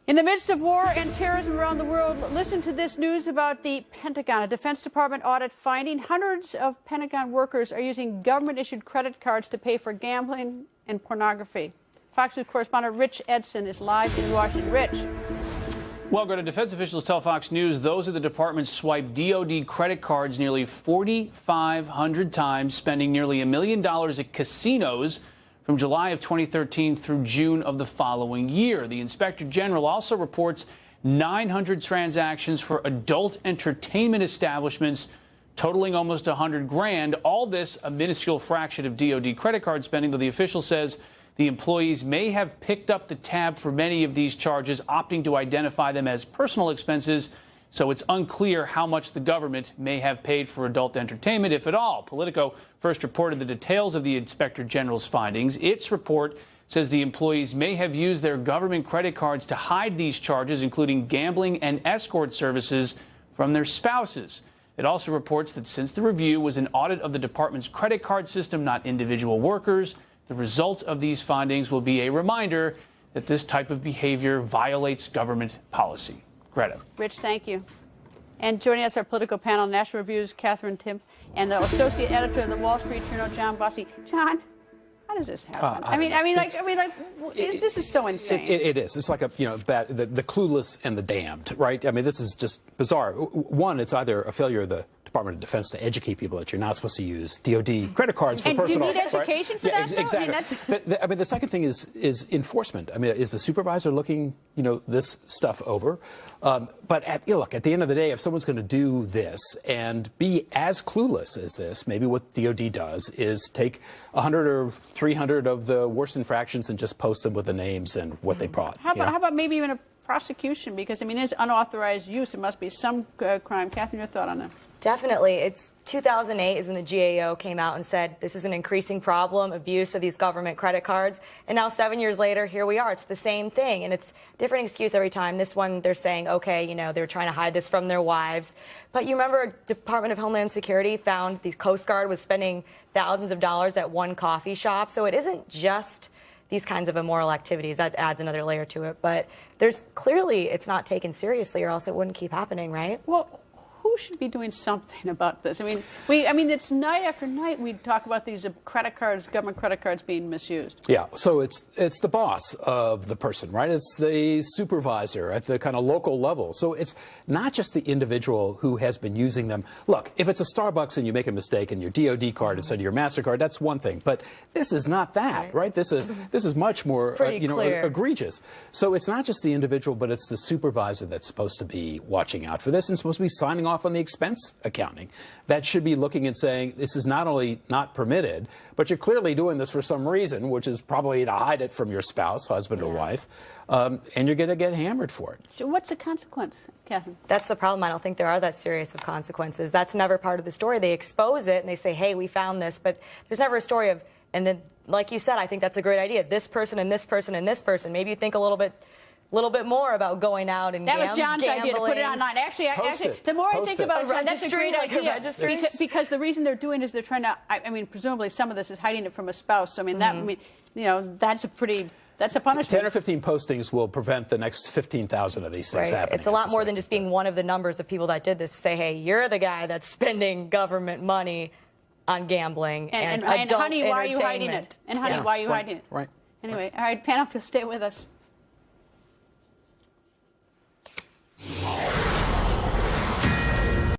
In the midst of war and terrorism around the world, listen to this news about the Pentagon. A Defense Department audit finding hundreds of Pentagon workers are using government-issued credit cards to pay for gambling and pornography. Fox News correspondent Rich Edson is live in Washington. Rich. Well, Greta, defense officials tell Fox News those of the department swiped DoD credit cards nearly 4,500 times, spending nearly $1 million at casinos from July of 2013 through June of the following year. The Inspector General also reports 900 transactions for adult entertainment establishments, totaling almost $100 grand. All this a minuscule fraction of DoD credit card spending, though the official says the employees may have picked up the tab for many of these charges, opting to identify them as personal expenses. So it's unclear how much the government may have paid for adult entertainment, if at all. Politico first reported the details of the Inspector General's findings. Its report says the employees may have used their government credit cards to hide these charges, including gambling and escort services, from their spouses. It also reports that since the review was an audit of the department's credit card system, not individual workers, the result of these findings will be a reminder that this type of behavior violates government policy. Greta. Rich, thank you. And joining us, our political panel, National Review's Katherine Timpf, and the associate editor of the Wall Street Journal, John Bossy. John, how does this happen? This is so insane. It is. It's like the clueless and the damned, right? I mean, this is just bizarre. One, it's either a failure of the Department of Defense to educate people that you're not supposed to use DoD credit cards for personal. And do you need education for that? Exactly. I mean, the second thing is enforcement. I mean, is the supervisor looking, this stuff over? But look, at the end of the day, if someone's going to do this and be as clueless as this, maybe what DoD does is take 100 or 300 of the worst infractions and just post them with the names and what they brought. How about maybe even a prosecution? Because, I mean, it's unauthorized use. It must be some crime. Katherine, your thought on that? Definitely. It's 2008 is when the GAO came out and said this is an increasing problem, abuse of these government credit cards. And now 7 years later, here we are. It's the same thing. And it's a different excuse every time. This one, they're saying, okay, they're trying to hide this from their wives. But you remember Department of Homeland Security found the Coast Guard was spending thousands of dollars at one coffee shop. So it isn't just these kinds of immoral activities. That adds another layer to it. But there's clearly it's not taken seriously or else it wouldn't keep happening, right? Well, who should be doing something about this? I mean, it's night after night we talk about these credit cards, government credit cards being misused. Yeah, so it's the boss of the person, right? It's the supervisor at the kind of local level. So it's not just the individual who has been using them. Look, if it's a Starbucks and you make a mistake and your DoD card instead of your MasterCard, that's one thing. But this is not that, right? This is much more egregious. So it's not just the individual, but it's the supervisor that's supposed to be watching out for this and supposed to be signing off on the expense accounting. That should be looking and saying this is not only not permitted, but you're clearly doing this for some reason, which is probably to hide it from your spouse, husband or wife, and you're going to get hammered for it. So what's the consequence, Katherine? That's the problem. I don't think there are that serious of consequences. That's never part of the story. They expose it and they say, hey, we found this, but there's never a story of, and then, like you said, I think that's a great idea. This person and this person and this person. Maybe you think a little bit more about going out and that was John's idea to put it online. Actually, the more I think about it, John, that's a great idea. Because the reason they're doing it is they're trying to. I mean, presumably some of this is hiding it from a spouse. So, I mean, that's a punishment. 10 or 15 postings will prevent the next 15,000 of these things happening. It's a lot more than just being one of the numbers of people that did this. Say, hey, you're the guy that's spending government money on gambling and adult honey, why are you hiding it? And honey, why are you hiding it? Right. Anyway, all right, panel, stay with us.